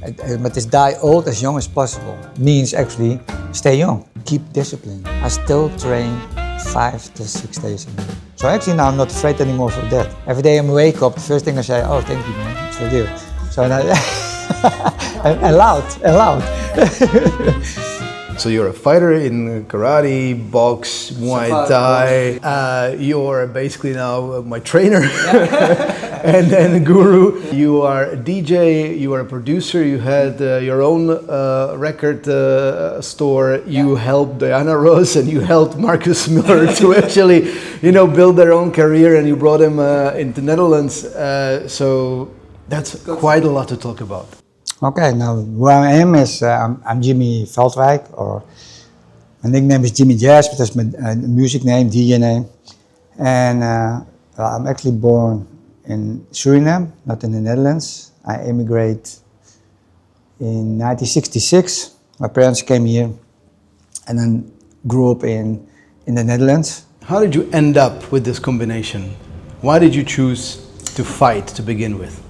But this die old as young as possible means actually stay young, keep discipline. I still train 5 to 6 days a week. So actually now I'm not afraid anymore for that. Every day I wake up, the first thing I say, oh, thank you, man, it's for you. So now, and loud. So you're a fighter in karate, box, Muay Thai. You're basically now my trainer and guru. You are a DJ, you are a producer, you had your own record store. You helped Diana Ross and you helped Marcus Miller to actually, build their own career, and you brought him into Netherlands. So that's quite a lot to talk about. Okay, now who I am is I'm Jimmy Veldwijk, or my nickname is Jimmy Jazz, but that's my music name, DJ name. And I'm actually born in Suriname, not in the Netherlands. I immigrated in 1966. My parents came here and then grew up in the Netherlands. How did you end up with this combination? Why did you choose to fight to begin with?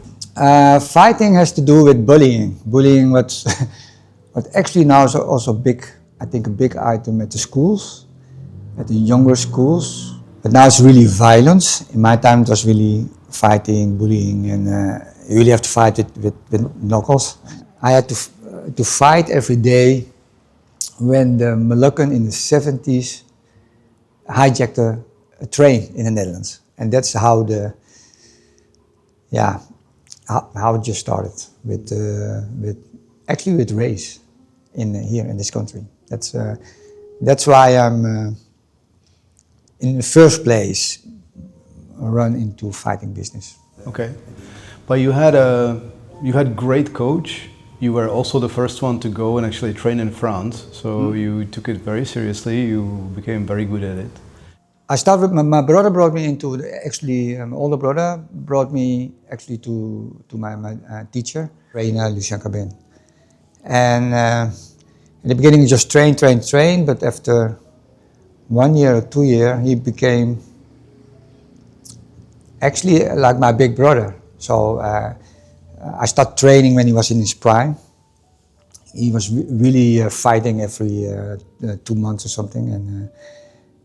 Fighting has to do with bullying. Bullying, what actually now is also big, I think a big item at the schools, at the younger schools. But now it's really violence. In my time it was really fighting, bullying, and you really have to fight it with knuckles. I had to fight every day when the Moluccan in the 70s hijacked a train in the Netherlands. And that's how how it just started with race here in this country. That's why I'm in the first place run into fighting business. Okay, but you had great coach. You were also the first one to go and actually train in France, so you took it very seriously. You became very good at it. I started with my brother brought me into my older brother brought me actually to my teacher, trainer Lucien Cabin. And in the beginning he just trained, but after 1 year or 2 years he became actually like my big brother. So I started training when he was in his prime. He was really fighting every 2 months or something, and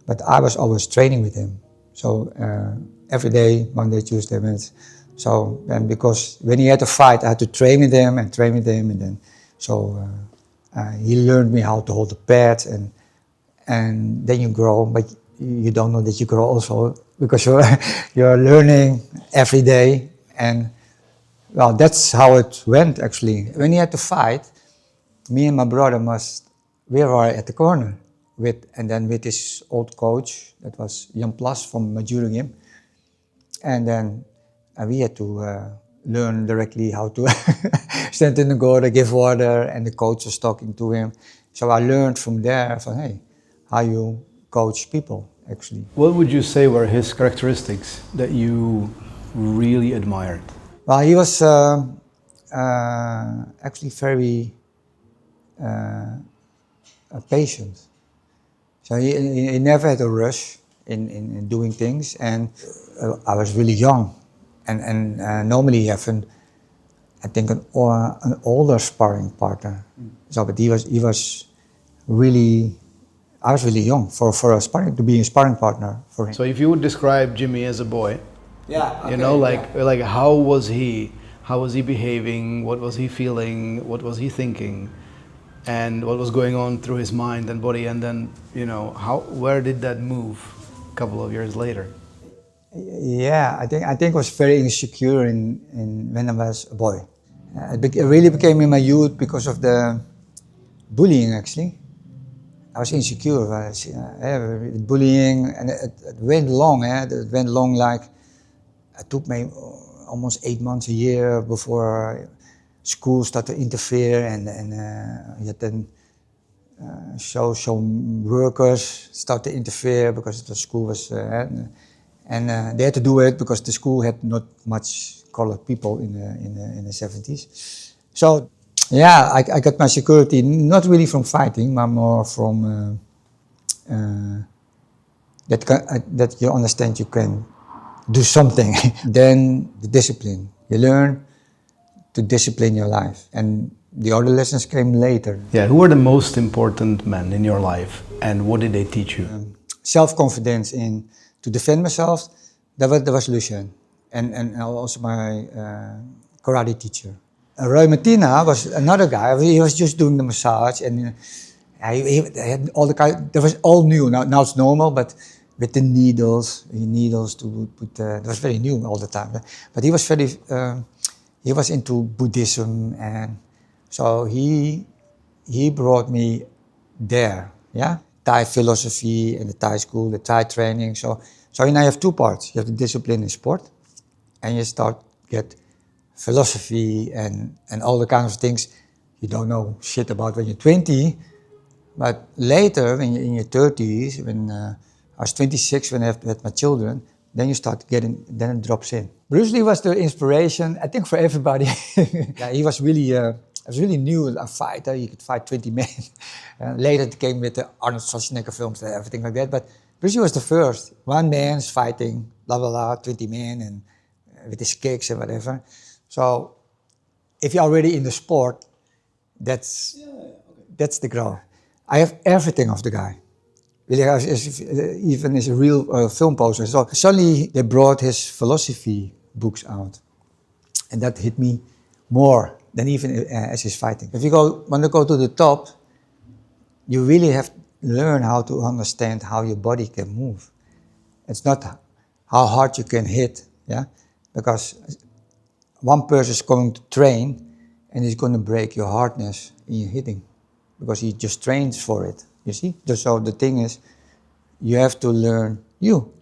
but I was always training with him. So every day, Monday, Tuesday, Wednesday. So and because when he had to fight, I had to train with him, and then he learned me how to hold the pad, and then you grow, but you don't know that you grow also because you're learning every day. And well, that's how it went actually. When he had to fight, me and my brother we were at the corner with his old coach, that was Jan Plas from Maduringim. And then we had to learn directly how to stand in the goal, give water, and the coach was talking to him. So I learned from there, how you coach people actually. What would you say were his characteristics that you really admired? Well, he was actually very patient. So he never had a rush in doing things, and I was really young, and normally you have an older sparring partner. So, but I was really young to be a sparring partner for him. So if you would describe Jimmy as a boy, how was he? How was he behaving? What was he feeling? What was he thinking? And what was going on through his mind and body, and then where did that move a couple of years later? Yeah, I think I was very insecure when I was a boy. It really became in my youth because of the bullying actually. I was insecure with bullying, and it went long. It went long, like it took me almost 8 months, a year before school started to interfere, and yet then some workers started to interfere because the school was and they had to do it because the school had not much colored people in the 70s. So yeah, I got my security not really from fighting, but more from that you understand you can do something. Then the discipline. You learn to discipline your life. And the other lessons came later. Yeah, who are the most important men in your life and what did they teach you? Self-confidence in to defend myself, that was Lucien. And also my karate teacher. Roy Martina was another guy. He was just doing the massage, and he had all the kind. That was all new. Now it's normal, but with the needles to put. That was very new all the time. But he was very. He was into Buddhism, and so he brought me there. Yeah, Thai philosophy and the Thai school, the Thai training. So now you have two parts. You have the discipline in sport, and you start get philosophy and all the kinds of things you don't know shit about when you're 20, but later when you're in your 30s, when I was 26 when I had my children, then you start getting, then it drops in. Bruce Lee was the inspiration, I think, for everybody. Yeah, he was really new, a fighter. He could fight 20 men. Later it came with the Arnold Schwarzenegger films and everything like that, but Bruce Lee was the first. One man's fighting, blah, blah, blah, 20 men, and with his kicks and whatever. So, if you're already in the sport, that's the grow. I have everything of the guy. Really, even as a real film poster. So suddenly they brought his philosophy books out, and that hit me more than even as his fighting. If you want to go to the top, you really have to learn how to understand how your body can move. It's not how hard you can hit, yeah, because one person is going to train and he's going to break your hardness in your hitting because he just trains for it, you see? So the thing is, you have to learn you.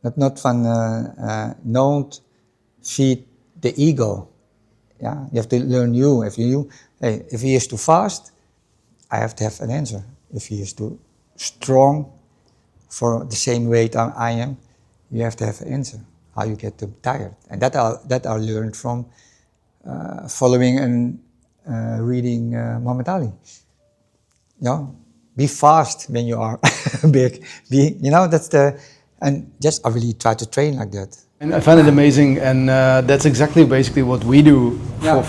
Not van, don't feed the ego. Yeah? You have to learn you. If he is too fast, I have to have an answer. If he is too strong for the same weight I am, you have to have an answer. How you get them tired, and that I learned from following and reading Muhammad Ali. Be fast when you are big. And just I really try to train like that. And I find it amazing, and that's exactly basically what we do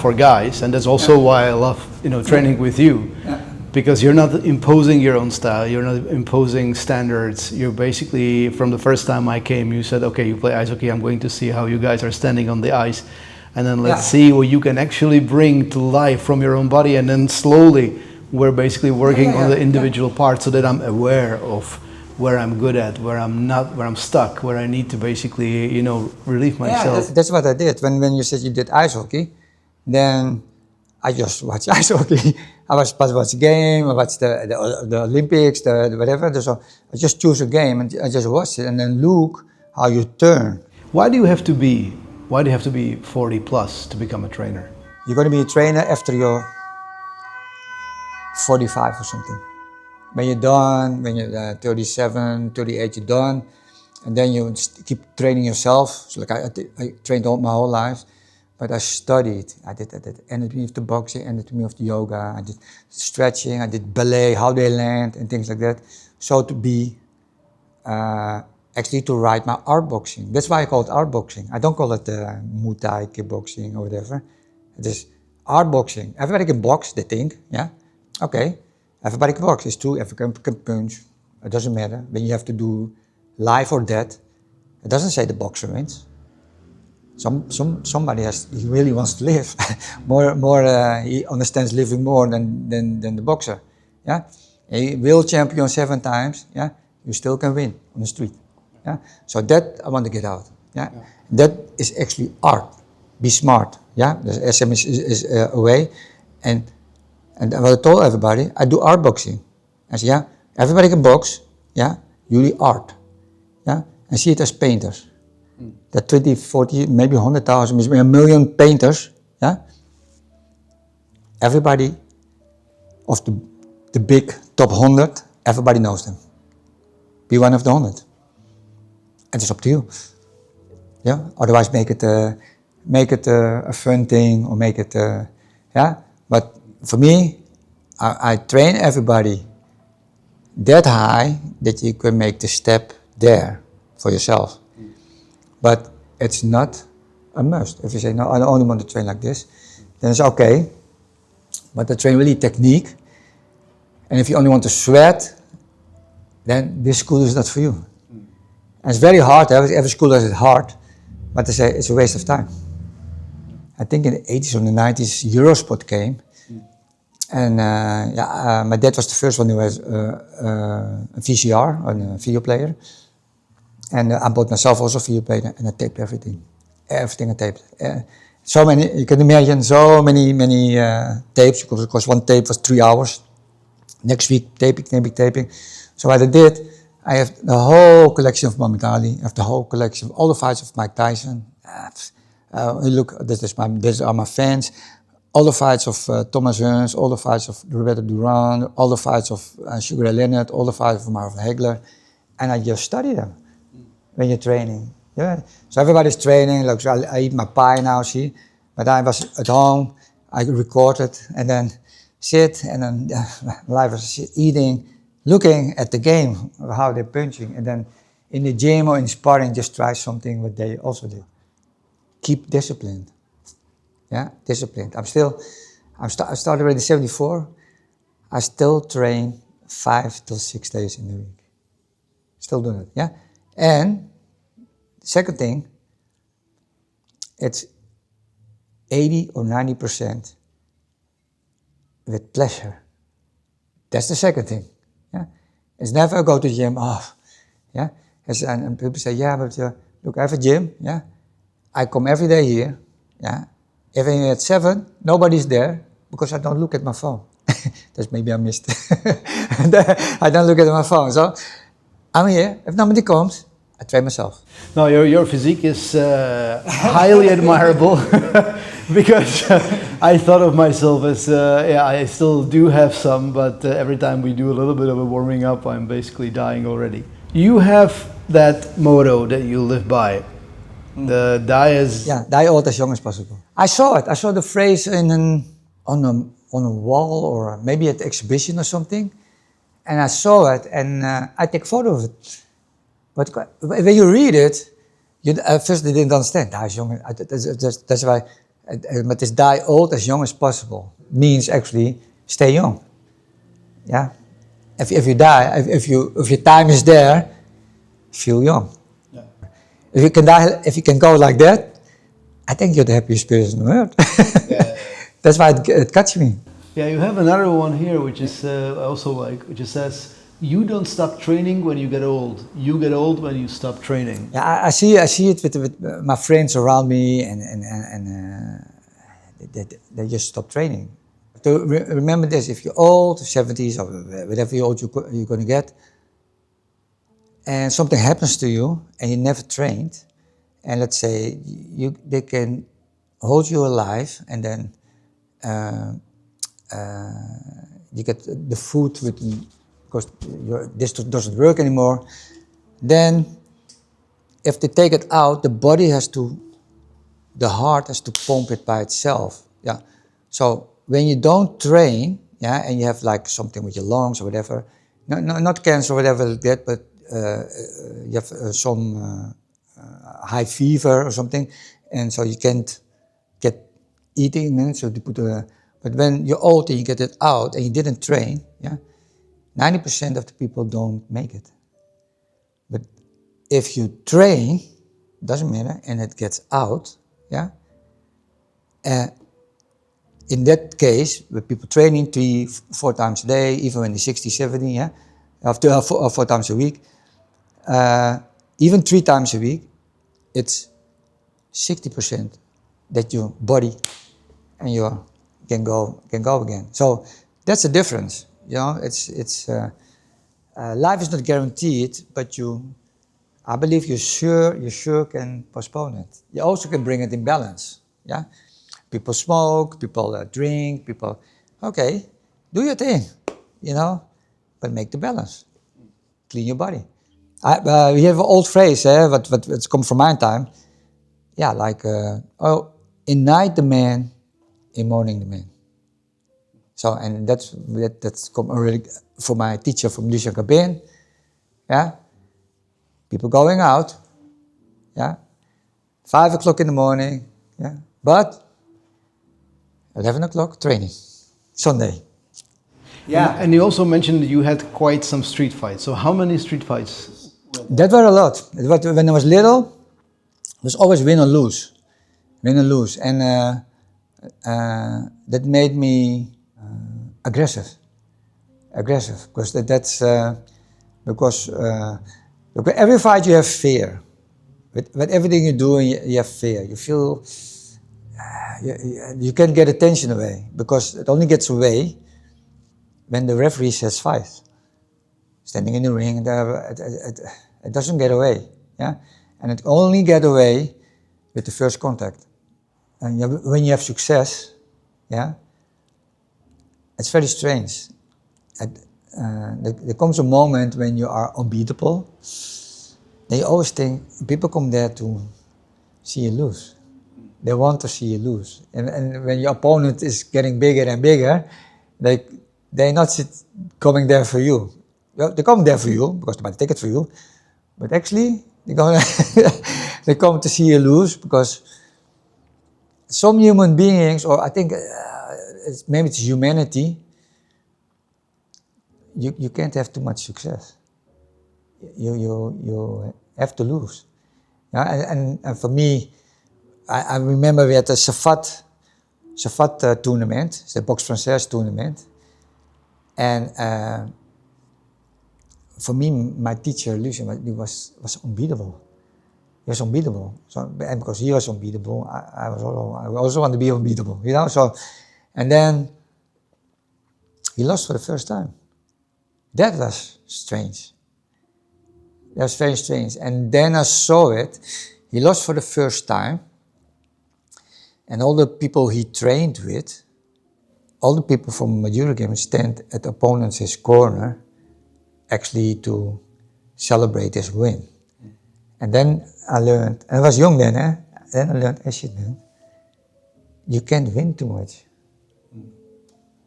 for guys, and that's also why I love training with you. Yeah. Because you're not imposing your own style, you're not imposing standards. You're basically, from the first time I came, you said, okay, you play ice hockey, I'm going to see how you guys are standing on the ice. And then let's see what you can actually bring to life from your own body. And then slowly, we're basically working on the individual parts so that I'm aware of where I'm good at, where I'm not, where I'm stuck, where I need to basically, relieve myself. Yeah, that's what I did. When you said you did ice hockey, then I just watch ice hockey. I watch the game, I watch the Olympics, the whatever. So I just choose a game and I just watch it and then look how you turn. Why do you have to be 40 plus to become a trainer? You're going to be a trainer after you're 45 or something. When you're done, when you're 37, 38, you're done. And then you keep training yourself. So like I trained my whole life. But I studied. I did anatomy of the boxing, anatomy of the yoga. I did stretching. I did ballet, how they land, and things like that. So to be, actually to write my art boxing. That's why I call it art boxing. I don't call it Muay Thai kickboxing or whatever. It is art boxing. Everybody can box, they think, yeah? Okay. Everybody can box, it's true. Everybody can punch. It doesn't matter. When you have to do life or death, it doesn't say the boxer wins. Somebody he really wants to live he understands living more than the boxer. Yeah, a world champion 7 times. Yeah, you still can win on the street. Yeah, so that I want to get out. Yeah, that is actually art. Be smart. Yeah, the SM is a way, and what I told everybody, I do art boxing. I said, yeah, everybody can box. Yeah, you do art. Yeah, and see it as painters. That 20, 40, maybe 100,000, maybe 1 million painters, yeah? Everybody of the big top 100, everybody knows them. Be one of the 100. And it's up to you. Yeah? Otherwise make it a fun thing or make it, yeah? But for me, I train everybody that high that you can make the step there for yourself. But it's not a must. If you say, no, I only want to train like this, then it's okay. But to train really technique, and if you only want to sweat, then this school is not for you. And it's very hard. Every school does it hard, but they say it's a waste of time. I think in the 80s or the 90s, Eurosport came. And my dad was the first one who has a VCR, a video player. And I bought myself also a video player, and I taped everything. Everything I taped. So many, you can imagine, so many tapes, because one tape was 3 hours. Next week, taping. So what I did, I have the whole collection of Muhammad Ali, I have the whole collection of all the fights of Mike Tyson. Look, these are my fans. All the fights of Thomas Hearns, all the fights of Roberto Duran, all the fights of Sugar Ray Leonard, all the fights of Marvin Hagler. And I just study them when you're training. Yeah. So everybody's training, look, so I eat my pie now, see? But I was at home, I recorded, and then sit, and then live was eating, looking at the game, how they're punching, and then in the gym or in sparring, just try something what they also do. Keep disciplined. Yeah, disciplined. I started already 74. I still train 5 to 6 days in the week. Still doing it, yeah? And the second thing, it's 80 or 90% with pleasure. That's the second thing. Yeah, it's never go to the gym. Yeah. And people say, yeah, but look, I have a gym. Yeah, I come every day here. Yeah, even at 7, nobody's there because I don't look at my phone. That's maybe I missed. I don't look at my phone. So I'm here. If nobody comes, I train myself. No, your physique is highly admirable because I thought of myself as, I still do have some, but every time we do a little bit of a warming up, I'm basically dying already. You have that motto that you live by. The die as... Yeah, die old as young as possible. I saw it. I saw the phrase on a wall or maybe at the exhibition or something. And I saw it and I take photo of it. But when you read it, at first they didn't understand. Die as young, that's why. But this die old as young as possible means actually stay young. Yeah. If you die, if your time is there, feel young. Yeah. If you can go like that, I think you're the happiest person on earth. Yeah. That's why it cuts me. Yeah, you have another one here, which is also like, which says, "You don't stop training when you get old. You get old when you stop training." Yeah, I see it with my friends around me, and they just stop training. To remember this: if you're old, 70s or whatever you're old you're going to get, and something happens to you, and you never trained, and let's say they can hold you alive, and then you get the food because this doesn't work anymore, then if they take it out, the heart has to pump it by itself. Yeah. So when you don't train, yeah, and you have like something with your lungs or whatever, not cancer or whatever you get, but you have some high fever or something, and so you can't get eating, so they put but when you're old and you get it out and you didn't train, yeah, 90% of the people don't make it. But if you train, doesn't matter, and it gets out, yeah. In that case, with people training 3-4 times a day, even when they're 60, 70, yeah, after 4 times a week, even 3 times a week, it's 60% that your body and your can go again. So that's the difference. You know, it's life is not guaranteed, but I believe you sure can postpone it. You also can bring it in balance. Yeah, people smoke, people drink, okay, do your thing, you know, but make the balance. Clean your body. We have an old phrase, what's come from my time. Yeah, like in night the man, in morning the man. So, and that's come already from my teacher from Lucia Cabin. Yeah, people going out. Yeah, 5 o'clock in the morning, yeah. But 11 o'clock training, Sunday. Yeah. And you also mentioned you had quite some street fights. So how many street fights? That were a lot. When I was little, it was always win or lose. Win or lose. And that made me aggressive. Because because every fight you have fear. With everything you do, you have fear. You feel you can't get attention away, because it only gets away when the referee says fight. Standing in the ring, it doesn't get away, yeah, and it only get away with the first contact. And when you have success, yeah, it's very strange. There comes a moment when you are unbeatable. They always think people come there to see you lose. They want to see you lose. And when your opponent is getting bigger and bigger, they're not coming there for you. They come there for you because they buy the ticket for you. But actually, they come to see you lose, because some human beings, or I think maybe it's humanity, you can't have too much success. You have to lose. Yeah? And for me, I remember we had a Safat tournament, the Boxe Française tournament. And for me, my teacher, Lucien, he was unbeatable. He was unbeatable. So, and because he was unbeatable, I also want to be unbeatable, you know? So, and then he lost for the first time. That was strange. That was very strange. And then I saw it. He lost for the first time. And all the people he trained with, all the people from Jiri game stand at the opponent's corner, actually to celebrate his win. And then I learned, and I was young then, then I learned, shit, man, you can't win too much.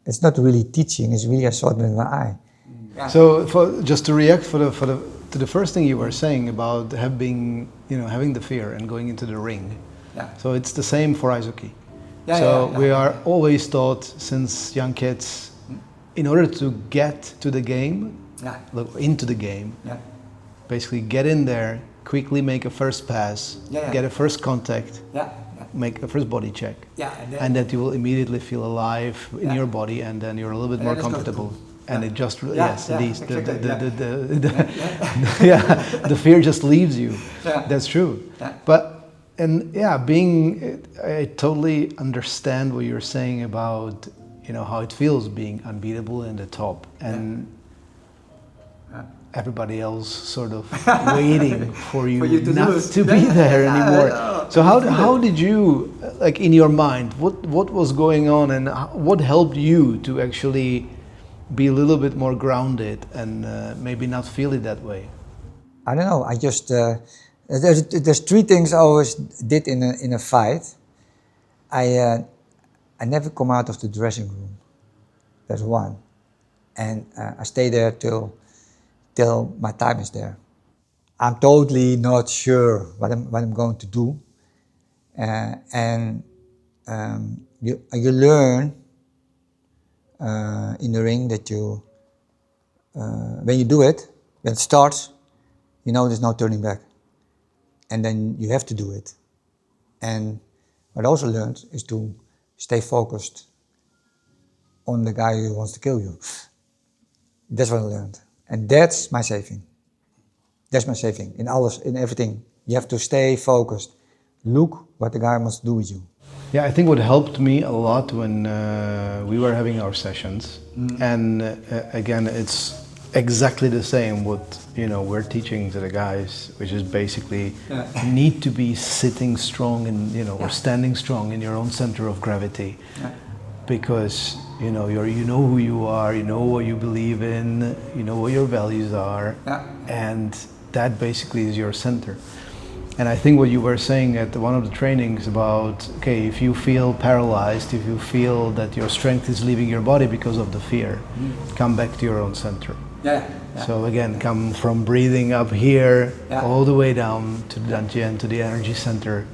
It's not really teaching, it's really a sword in my eye. Yeah. So just to react to the first thing you were saying about having the fear and going into the ring. Yeah. So it's the same for ice hockey. Yeah, we are always taught since young kids, in order to get to the game, into the game, basically get in there, quickly make a first pass, get a first contact, make a first body check, and that you will immediately feel alive in your body, and then you're a little bit more comfortable. And it just leaves. The fear just leaves you. That's true. I totally understand what you're saying about how it feels being unbeatable in the top, and everybody else sort of waiting for you not to be there anymore. So how did you, like, in your mind, what was going on, and what helped you to actually be a little bit more grounded and maybe not feel it that way? I don't know. I just there's three things I always did in a fight. I never come out of the dressing room. That's one, and I stay there till my time is there. I'm totally not sure what I'm going to do, and you learn in the ring that when you do it, when it starts, there's no turning back, and then you have to do it. And what I also learned is to stay focused on the guy who wants to kill you. That's what I learned, and that's my saving. That's my saving in everything. You have to stay focused. Look what the guy wants to do with you. Yeah, I think what helped me a lot when we were having our sessions, and again, it's exactly the same what we're teaching to the guys, which is basically you need to be sitting strong and or standing strong in your own center of gravity, because you know who you are, you know what you believe in, you know what your values are, and that basically is your center. And I think what you were saying at one of the trainings about, okay, if you feel paralyzed, if you feel that your strength is leaving your body because of the fear, come back to your own center. So again, come from breathing up here all the way down to the dantian, to the energy center,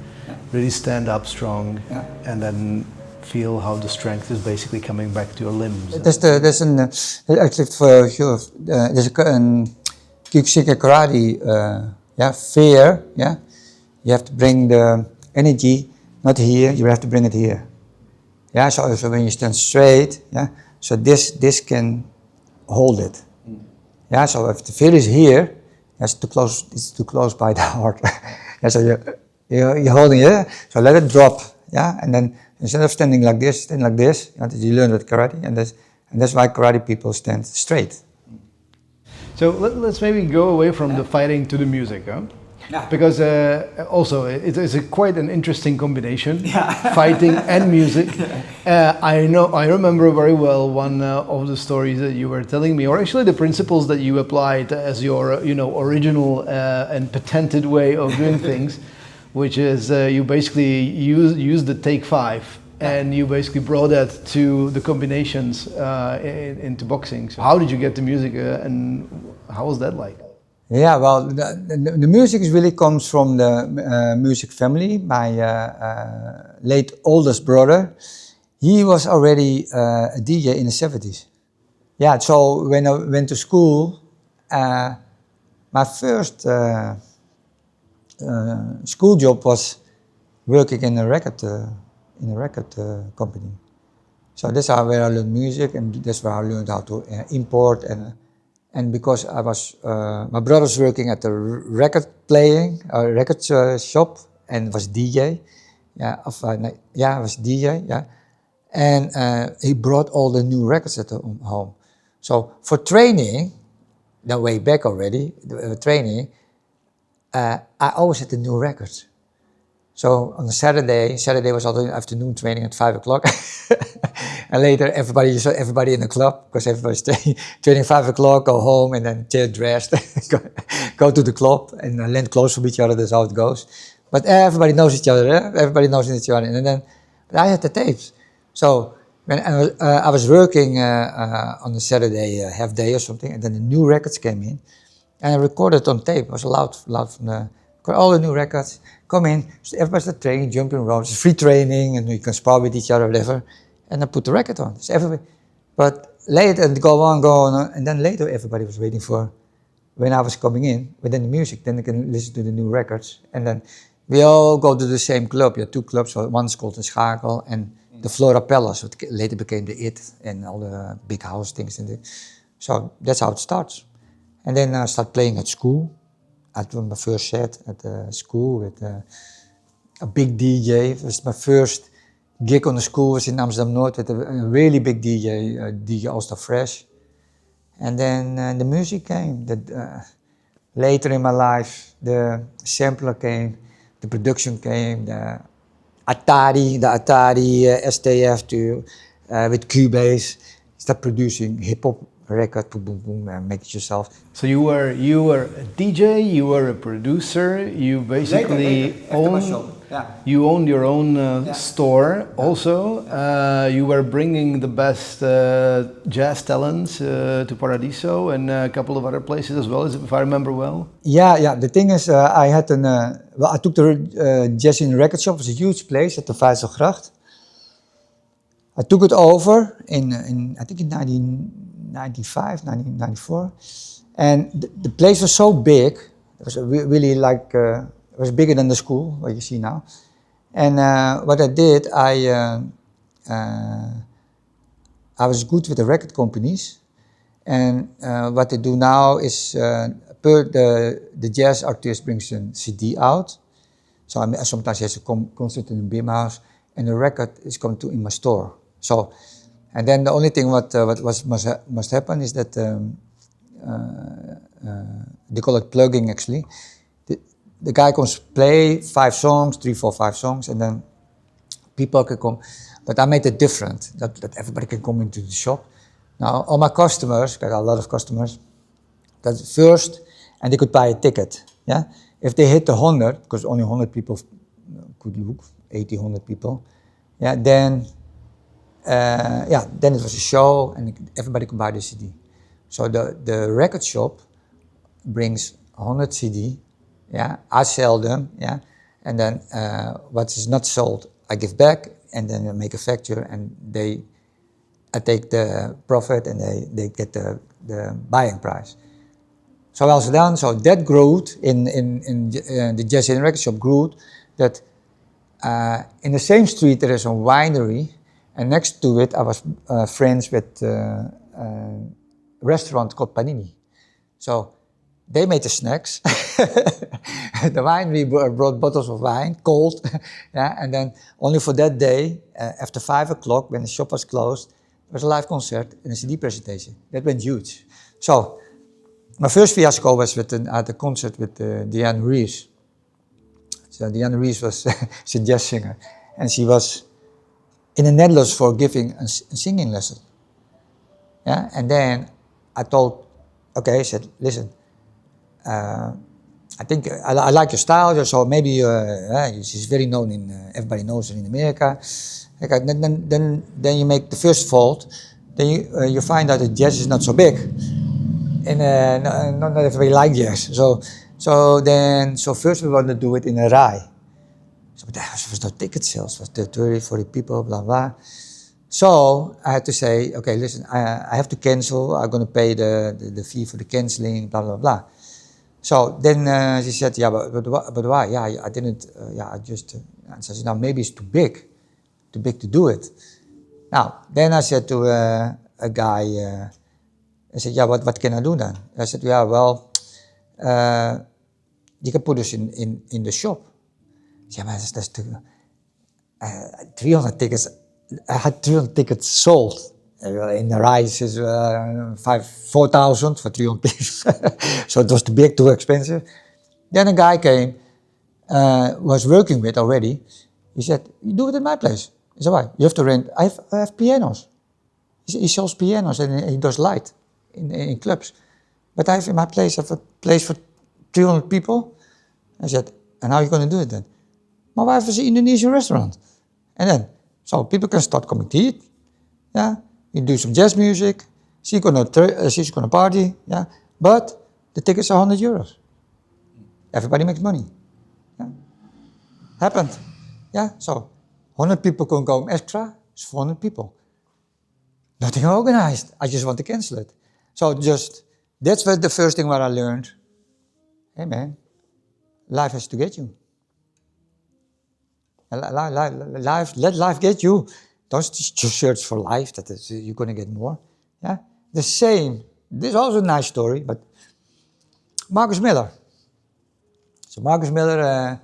really stand up strong, and then feel how the strength is basically coming back to your limbs. There's een Kyokushinkai karate, fear, you have to bring the energy not here, you have to bring it here. Yeah, so when you stand straight, so this can hold it. Yeah, so if the fear is here, it's too close by the heart. So you're holding it, so let it drop. Yeah, and then instead of standing like this, stand like this. You learn that karate, and that's why karate people stand straight. So let's maybe go away from the fighting to the music, huh? Yeah. Because also it is quite an interesting combination, fighting and music. I remember very well one of the stories that you were telling me, or actually the principles that you applied as your original and patented way of doing things, which is you basically use the take 5. And you basically brought that to the combinations into boxing. So how did you get the music and how was that like? Yeah, well, the music really comes from the music family. My late oldest brother, he was already a DJ in the 70s. Yeah, so when I went to school, my first school job was working in a record company. So that's where I learned music, and that's where I learned how to import and because I was, my brother was working at a record shop and was DJ. I was DJ. Yeah, and he brought all the new records at home. So for training, the way back already, training, I always had the new records. So on a Saturday was also afternoon training at 5 o'clock. And later everybody in the club, because everybody's training 5 o'clock, go home and then get dressed, go to the club and lend clothes from each other, that's how it goes. But everybody knows each other, everybody knows each other. And then but I had the tapes. So when I was working on a Saturday half day or something, and then the new records came in, and I recorded on tape. It was loud from all the new records come in. So everybody started training, jumping around. It's free training, and you can spar with each other, whatever. And I put the record on. So everybody, but later and go on, and then later everybody was waiting for when I was coming in. But then the music, then they can listen to the new records, and then we all go to the same club. You have 2 clubs. So one's called the Schakel and the Flora Palace. So it later became the IT and all the big house things. So that's how it starts. And then I started playing at school. I did my first set at school with a big DJ. It was my first gig on the school, was in Amsterdam North with a really big DJ, DJ All-Star Fresh. And then the music came. Later in my life, the sampler came, the production came, the Atari STF with Cubase. Start producing hip-hop record, boom, boom, and make it yourself. So you were a DJ, you were a producer, you basically you owned your own store also. You were bringing the best jazz talents to Paradiso and a couple of other places as well, if I remember well. Yeah. The thing is, I took the jazz in the record shop. It was a huge place at the Vijzelgracht. I took it over in I think in 1995, 1994, and the place was so big. It was really like it was bigger than the school what you see now. And what I did, I was good with the record companies, and what they do now is the jazz artist brings a CD out. So sometimes he has a concert in the Beam House, and the record is coming to in my store. So, and then the only thing what must happen is that they call it plugging actually. The guy comes play 5 songs, 3, 4, 5 songs, and then people can come. But I made it different that everybody can come into the shop. Now all my customers, I got a lot of customers, that first, and they could buy a ticket. Yeah, if they hit the 100, because only 100 people could look, 80, 100 people. Yeah, then it was a show, and everybody could buy the CD. So the record shop brings 100 CD. Yeah, I sell them. Yeah, and then what is not sold, I give back, and then I make a facture, and I take the profit, and they get the buying price. So well done. So that grew in the jazz and record shop grew that in the same street there is a winery, and next to it I was friends with a restaurant called Panini. So they made the snacks. The winery brought bottles of wine, cold, yeah, and then only for that day, after 5 o'clock, when the shop was closed, there was a live concert and a CD presentation. That went huge. So my first fiasco was at the concert with Diane Reeves. So Diane Reeves was a jazz singer, and she was in the Netherlands for giving a singing lesson. Yeah, and then I said, listen, I think I like your style, so maybe she's very known everybody knows her in America. Okay, then you make the first fault, then you find out that jazz is not so big, and not everybody like jazz. So first we want to do it in a rye. So but there was no ticket sales, it was 30, 40 people, blah blah. So I had to say, okay, listen, I have to cancel. I'm going to pay the fee for the canceling, blah blah blah. So then she said, yeah, but why? Yeah, I didn't. I just. And so she said, now maybe it's too big to do it. Now then I said to a guy, I said, yeah, what can I do then? I said, yeah, well, you can put us in the shop. Yeah, but that's too. 300 tickets. I had 300 tickets sold. In the rice is 4,000 for 300 pieces. So it was too big, too expensive. Then a guy came, was working with already. He said, you do it at my place. I said, why? You have to rent. I have pianos. He sells pianos and he does light in clubs. But I have in my place, I have a place for 300 people. I said, and how are you going to do it then? My wife has an Indonesian restaurant. And then, so people can start coming to eat. Yeah. You do some jazz music, she's gonna party, yeah. But the tickets are €100. Everybody makes money. Yeah. Happened. Yeah. So 100 people can go extra, it's 400 people. Nothing organized. I just want to cancel it. So that's the first thing what I learned. Hey man, life has to get you. Let life get you. Don't just search for life, you're going to get more. Yeah? The same, this is also a nice story, but Marcus Miller. So Marcus Miller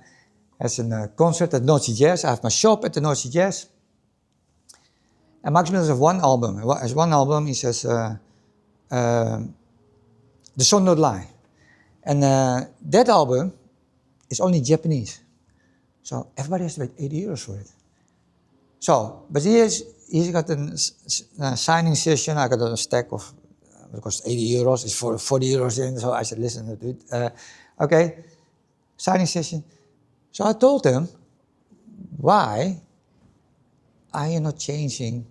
has a concert at North Sea Jazz. I have my shop at the North Sea Jazz. And Marcus Miller has one album. He says, The Song Don't Lie. And that album is only Japanese. So everybody has to pay €80 for it. So, but he's got a signing session. I got a stack of, it costs €80. It's for €40 in. So I said, listen, dude, okay, signing session. So I told him, why are you not changing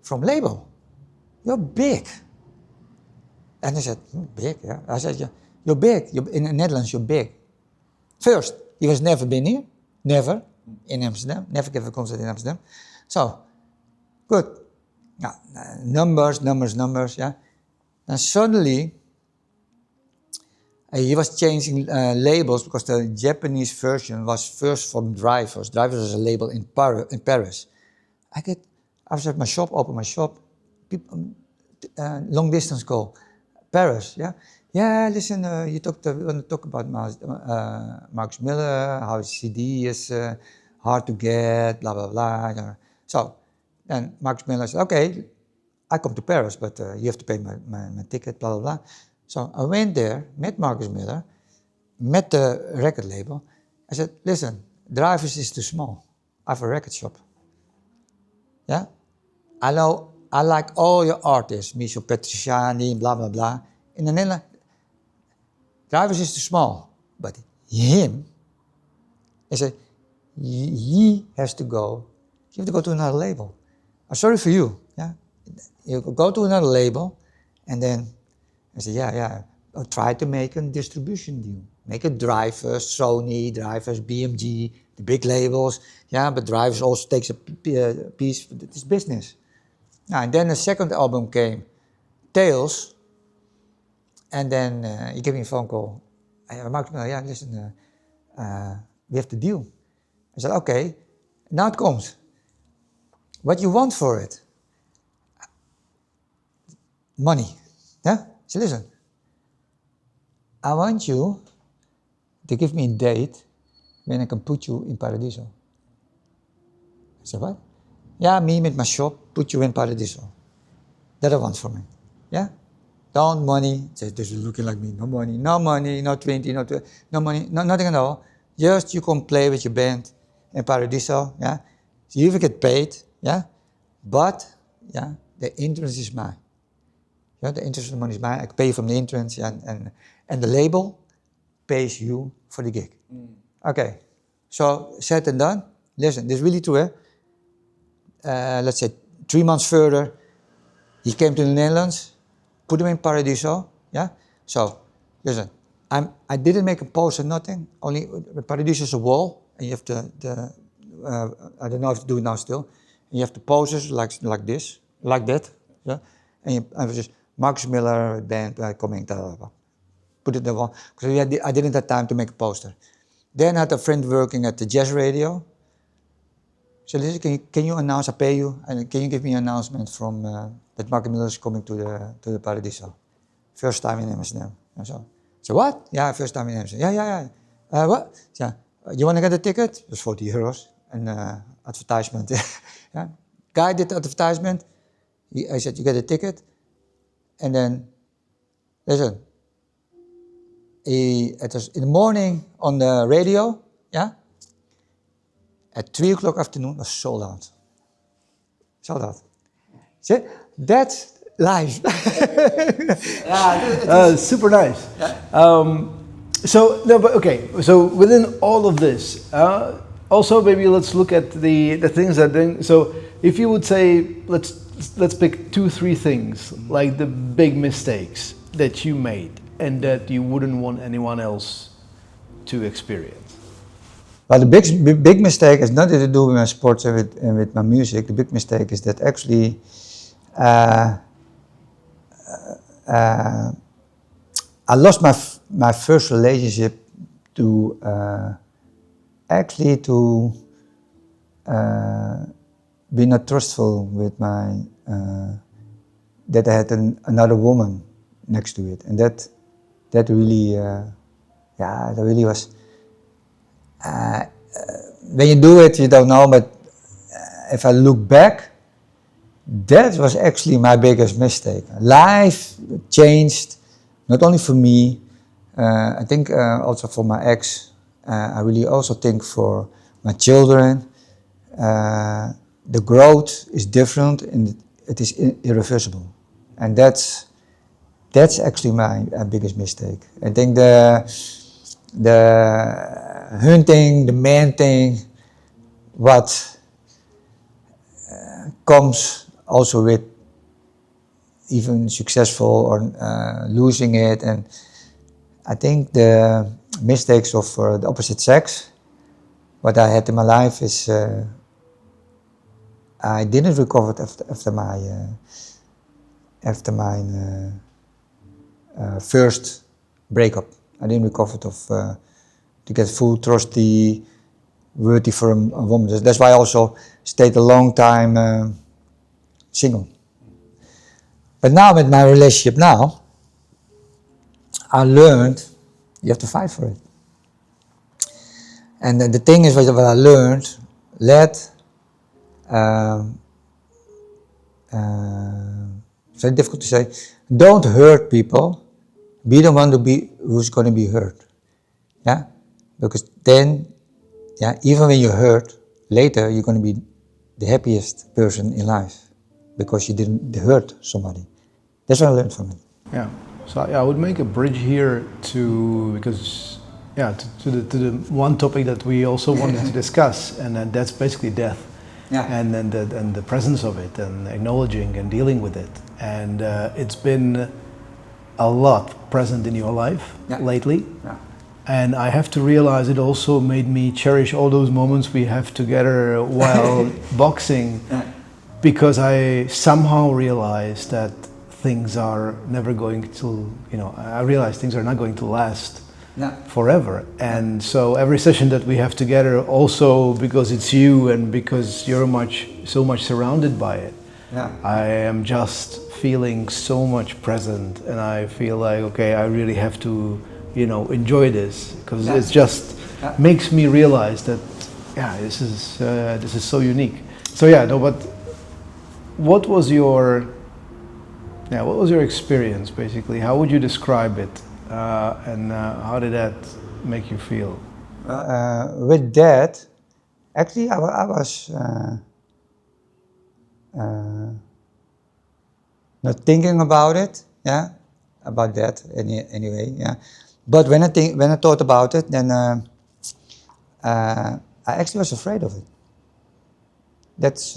from label? You're big. And he said, big, yeah. I said, yeah, you're big. In the Netherlands, you're big. First, he has never been here. Never. In Amsterdam, never gave a concert in Amsterdam. So, good. Yeah, numbers, yeah. And suddenly, he was changing labels because the Japanese version was first from Drivers. Drivers is a label in Paris. I was at my shop, open my shop, people, long distance call, Paris, yeah. Yeah, listen, we want to talk about Marcus Miller, how his CD is hard to get, blah, blah, blah. So then Marcus Miller said, okay, I come to Paris, but you have to pay my ticket, blah, blah, blah. So I went there, met Marcus Miller, met the record label. I said, listen, Drivers is too small. I have a record shop. Yeah? I like all your artists, Michel Petrucciani, blah, blah, blah. In the Netherlands, Drivers is too small. But him, I said, he has to go. You have to go to another label. I'm sorry for you. Yeah, you go to another label, and then I said, yeah. try to make a distribution deal. Make it drivers, Sony, drivers, BMG, the big labels. Yeah, but drivers also takes a piece. It's business. Now, and then the second album came, Tales, and then he gave me a phone call. Mark, yeah, listen, we have the deal. I said, okay, now it comes. What you want for it? Money. Yeah? So listen, I want you to give me a date when I can put you in Paradiso. I said, what? Yeah, me with my shop, put you in Paradiso. That I want for me. Yeah? Don't money. This is looking like me. No money, no money, no 20, no money, no, nothing at all. Just you can play with your band in Paradiso. Yeah? So you even get paid. Yeah? But, yeah, the entrance is mine. Yeah, the interest of the money is mine. I pay from the entrance, and the label pays you for the gig. Okay, so said and done. Listen, this is really true, let's say 3 months further, he came to the Netherlands, put him in Paradiso, yeah? So, listen, I didn't make a poster, nothing, only Paradiso is a wall, and you have I don't know if to do it now still, and you have the posters like this, like that, yeah? And I was just, Marcus Miller, band, coming, put it in the wall, because I didn't have time to make a poster. Then I had a friend working at the jazz radio. So listen, can you announce, I pay you, and can you give me an announcement from that Marcus Miller is coming to the Paradiso? First time in Amsterdam. And so what? Yeah, first time in Amsterdam. Yeah. What? Yeah. You want to get a ticket? It was 40 euros. An advertisement. Yeah. Guy did the advertisement. I said, you get a ticket. And then, listen, it was in the morning on the radio, yeah? At 3 o'clock afternoon, was sold out. Sold out. See, that's life. Yeah, super nice. Yeah. So within all of this, also maybe let's look at the things that. So if you would say, let's pick 2-3 things, like the big mistakes that you made and that you wouldn't want anyone else to experience. Well, the big mistake has nothing to do with my sports and with my music. The big mistake is that actually I lost my first relationship to be not trustful with my that I had another woman next to it, and that really that really was. When you do it, you don't know, but if I look back, that was actually my biggest mistake. Life changed, not only for me, I think also for my ex, I really also think for my children. The growth is different and it is irreversible. And that's actually my biggest mistake. I think the hunting, the man thing, what comes also with even successful or losing it. And I think the mistakes of the opposite sex, what I had in my life is I didn't recover it after my first breakup. I didn't recover it to get full trusty, worthy for a woman. That's why I also stayed a long time single. But now with my relationship now, I learned you have to fight for it. And the thing is what I learned, very difficult to say, don't hurt people, be the one who's going to be hurt. Yeah? Because then, even when you're hurt, later you're going to be the happiest person in life because you didn't hurt somebody. That's what I learned from it. Yeah. So I would make a bridge here to the one topic that we also wanted to discuss, and that's basically death. Yeah. And the presence of it, and acknowledging and dealing with it. And it's been a lot present in your life lately. Yeah. And I have to realize it also made me cherish all those moments we have together while boxing, because I somehow realized that things are never going to, I realized things are not going to last forever. And so every session that we have together, also because it's you and because you're so much surrounded by it, I am just feeling so much present, and I feel like, okay, I really have to enjoy this, because it just makes me realize that this is so unique. So but what was your experience basically? How would you describe it, and how did that make you feel? With that, actually, I was not thinking about it, about that anyway, But when I thought about it, then I actually was afraid of it. That's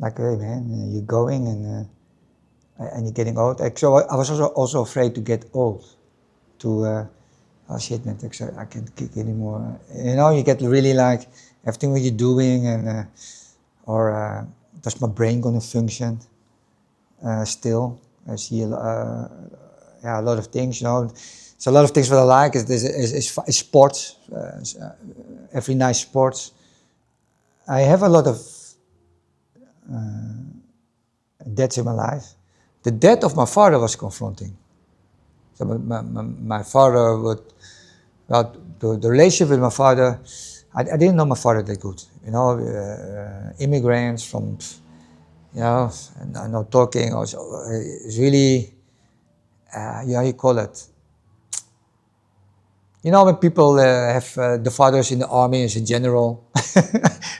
like, hey man, you're going and you're getting old. So I was also afraid to get old. To oh shit, man, I can't kick anymore. You get really like everything what you're doing, and or does my brain gonna function still? I see a lot of things, So a lot of things what I like is sports, every night sports. I have a lot of deaths in my life. The death of my father was confronting. So my father would, well, the relationship with my father, I didn't know my father that good. Immigrants from, and I'm not talking. Also, it's really, how you call it? When people have the fathers in the army as a general,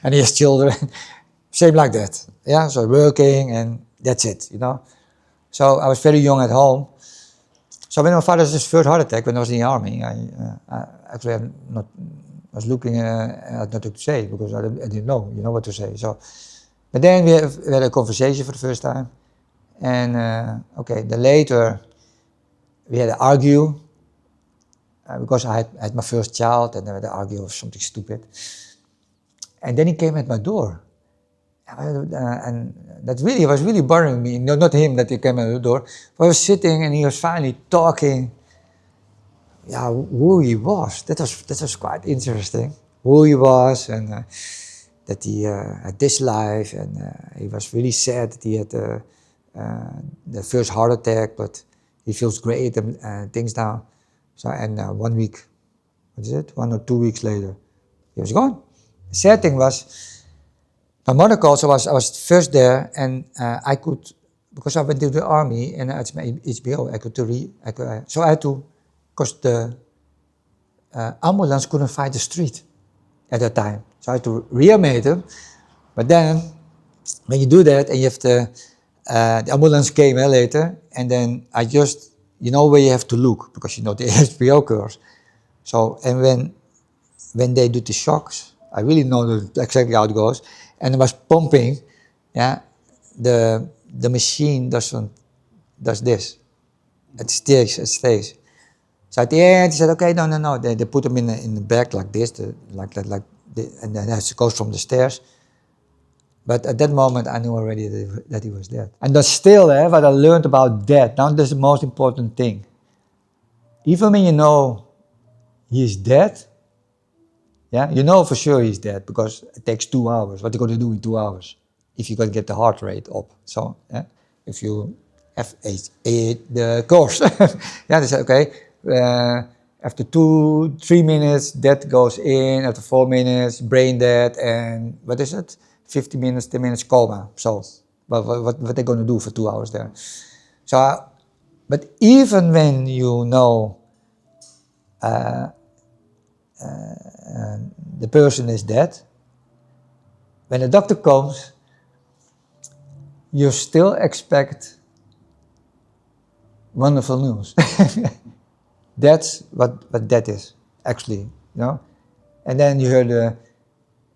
and he has children, same like that. So working and that's it. So I was very young at home. So when my father had his first heart attack when I was in the army, I actually was looking at nothing to say, because I didn't know, what to say. So, but then we had a conversation for the first time, and then later we had to argue. Because I had my first child, and then we had to argue over something stupid. And then he came at my door. And that really was really bothering me. No, not him that he came at the door. But I was sitting, and he was finally talking. Who he was. That was quite interesting. Who he was, and that he had this life, and he was really sad that he had the first heart attack, but he feels great and things now. So, and 1 week, 1 or 2 weeks later, he was gone. The sad thing was, my mother called, so I was first there, and I could, because I went to the army, and it's my HBO, so I had to, because the ambulance couldn't find the street at that time. So I had to reanimate him, but then, when you do that, and you have the ambulance came later, and then I just, where you have to look, because the HBO curves. So, and when they do the shocks, I really know exactly how it goes, and it was pumping, the machine does this. It stays. So at the end, he said, okay, no. They put him in the back like this, and then it goes from the stairs. But at that moment, I knew already that he was dead. And that's still what I learned about death. Now, that's the most important thing. Even when you know he's dead, you know for sure he's dead, because it takes 2 hours. What are you going to do in 2 hours if you're going to get the heart rate up? So, if you have the course, they say, okay, after 2-3 minutes, death goes in. After 4 minutes, brain dead, and what is it? 50 minutes, 10 minutes coma. So, what they're going to do for 2 hours there? So, but even when you know the person is dead, when the doctor comes, you still expect wonderful news. That's what death is, actually, And then you hear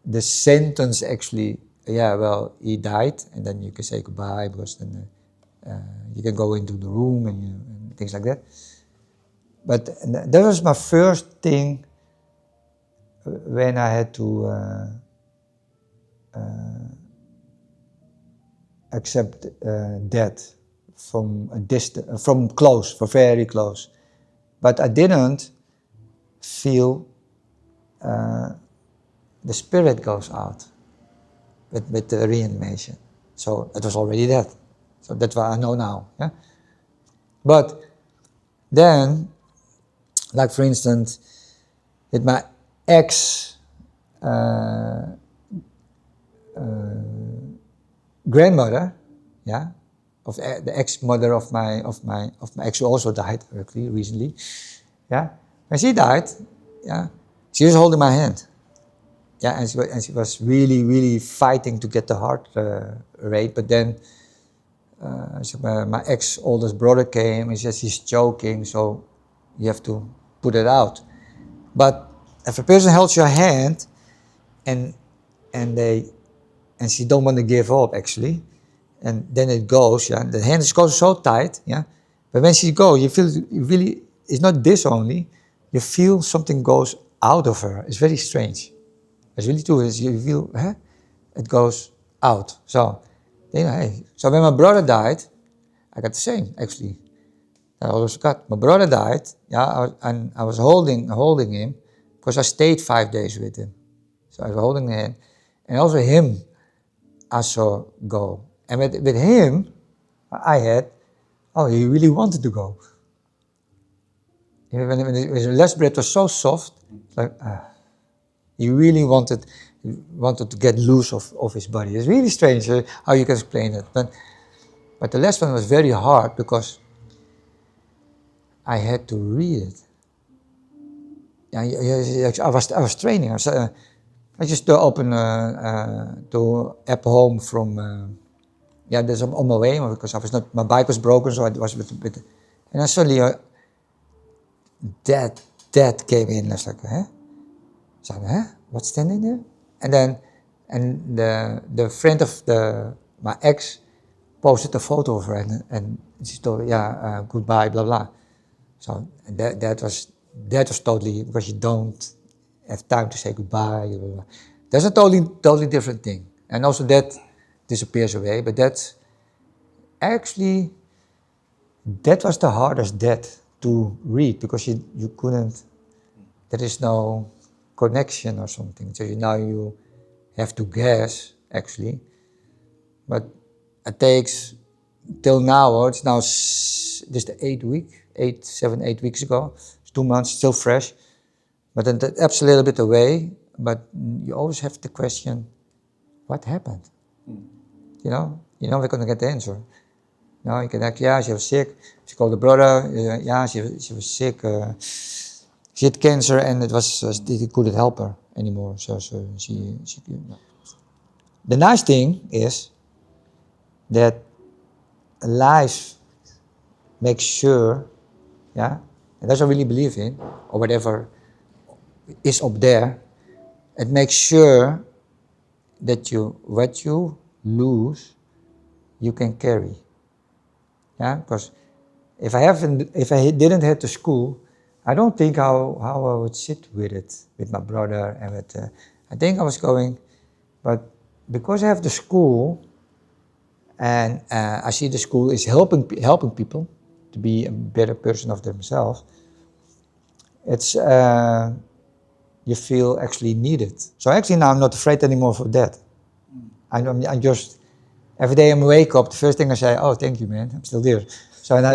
the sentence actually, he died, and then you can say goodbye, because then You can go into the room and things like that. But that was my first thing when I had to accept death from a distance, from very close. But I didn't feel the spirit goes out with the reanimation. So it was already dead. So that's what I know now. Yeah? But then, like for instance, with my ex grandmother, yeah, of the ex-mother of my ex who also died actually recently, yeah. When she died, yeah, she was holding my hand, yeah, and she was really fighting to get the heart rate. But then my ex oldest brother came and said she's choking, so you have to put it out. But if a person holds your hand and she don't want to give up actually, and then it goes, yeah, the hand goes so tight, yeah. But when she goes, you feel really, it's not this only, you feel something goes out of her. It's very strange. It's really true. You feel, it goes out. So, hey. So when my brother died, I got the same actually. I always got. My brother died, yeah, and I was holding him because I stayed 5 days with him. So I was holding him, and also him, I saw go. And with him, I had, he really wanted to go. When his last breath was so soft, like he really wanted to get loose of his body. It's really strange how you can explain it. But the last one was very hard because I had to read it. I was training. I just opened to app home from. There's on my way because my bike was broken, so I was with and I suddenly that came in. I was like, So, what's standing there? And the friend of my ex posted a photo of her and she told, goodbye, blah blah. So that was totally, because you don't have time to say goodbye. Blah, blah. That's a totally different thing, and also that disappears away. But that was the hardest death to read because you couldn't. There is no connection or something. So now you have to guess actually. But it takes till now. It's now just 8 weeks ago. It's 2 months, still fresh. But then that app's a little bit away. But you always have the question, what happened? You know, we're going to get the answer. No, you can act, she was sick. She called the brother. She was sick. She had cancer, and he couldn't help her anymore. So she. The nice thing is that life makes sure, and that's what I really believe in, or whatever is up there. It makes sure that what you lose, you can carry. Yeah, because if I didn't head to school, I don't think how I would sit with it, with my brother and with. I think I was going, but because I have the school, and I see the school is helping people to be a better person of themselves. It's you feel actually needed. So actually now I'm not afraid anymore for that. I'm just. Every day I wake up, the first thing I say, "Oh, thank you, man. I'm still there." So and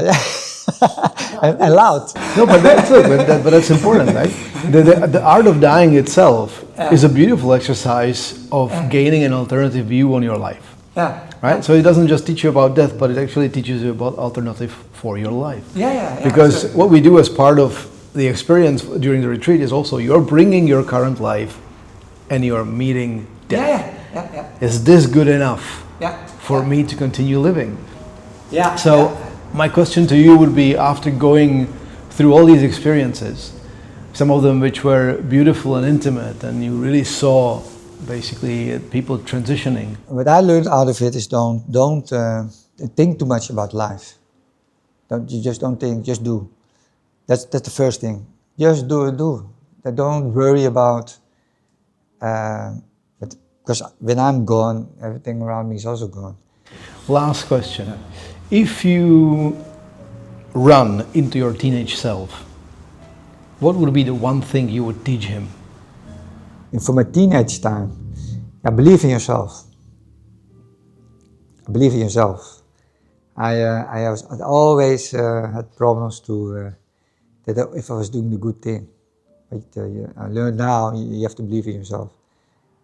loud. No, but that's important, right? The art of dying itself is a beautiful exercise of gaining an alternative view on your life. Yeah. Right. So it doesn't just teach you about death, but it actually teaches you about alternative for your life. Yeah. Because what we do as part of the experience during the retreat is also you're bringing your current life, and you're meeting death. Yeah. Is this good enough? For me to continue living. So my question to you would be, after going through all these experiences, some of them which were beautiful and intimate, and you really saw basically people transitioning. What I learned out of it is don't think too much about life. Don't think, just do. That's the first thing. Just do. Don't worry about. Because when I'm gone, everything around me is also gone. Last question. If you run into your teenage self, what would be the one thing you would teach him? And for my teenage time, believe in yourself. Believe in yourself. I always had problems that if I was doing the good thing. But I learned now you have to believe in yourself.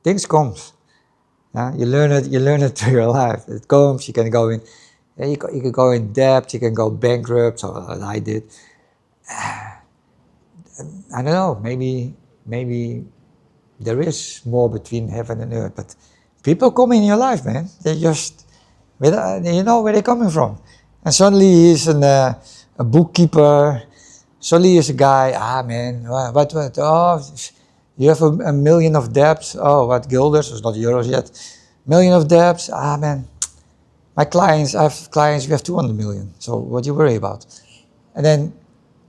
Things comes. You learn it through your life. It comes. You can go in. You can go in debt. You can go bankrupt. So I did. I don't know. Maybe there is more between heaven and earth. But people come in your life, man. They just, you know where they're coming from. And suddenly he's a bookkeeper. Suddenly he's a guy. Man, what? Oh, you have a million of debts. Oh, what guilders? It's not euros yet. Million of debts. Man. I have clients, we have 200 million. So what do you worry about? And then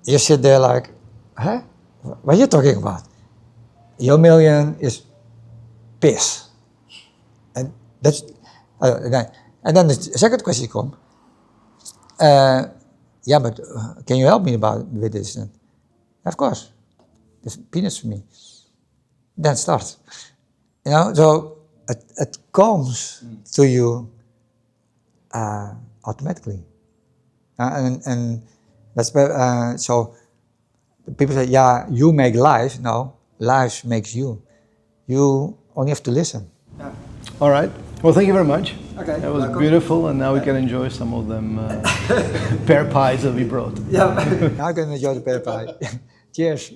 you sit there like, huh? What are you talking about? Your million is piss. And that's, and then the second question comes, but can you help me with this? And of course, it's peanuts for me. Then start. You know, so it comes to you automatically. And that's why, so people say, you make life. No, life makes you. You only have to listen. Yeah. All right. Well, thank you very much. Okay. That was beautiful, and now we can enjoy some of them pear pies that we brought. Yeah. Now I can enjoy the pear pie. Cheers.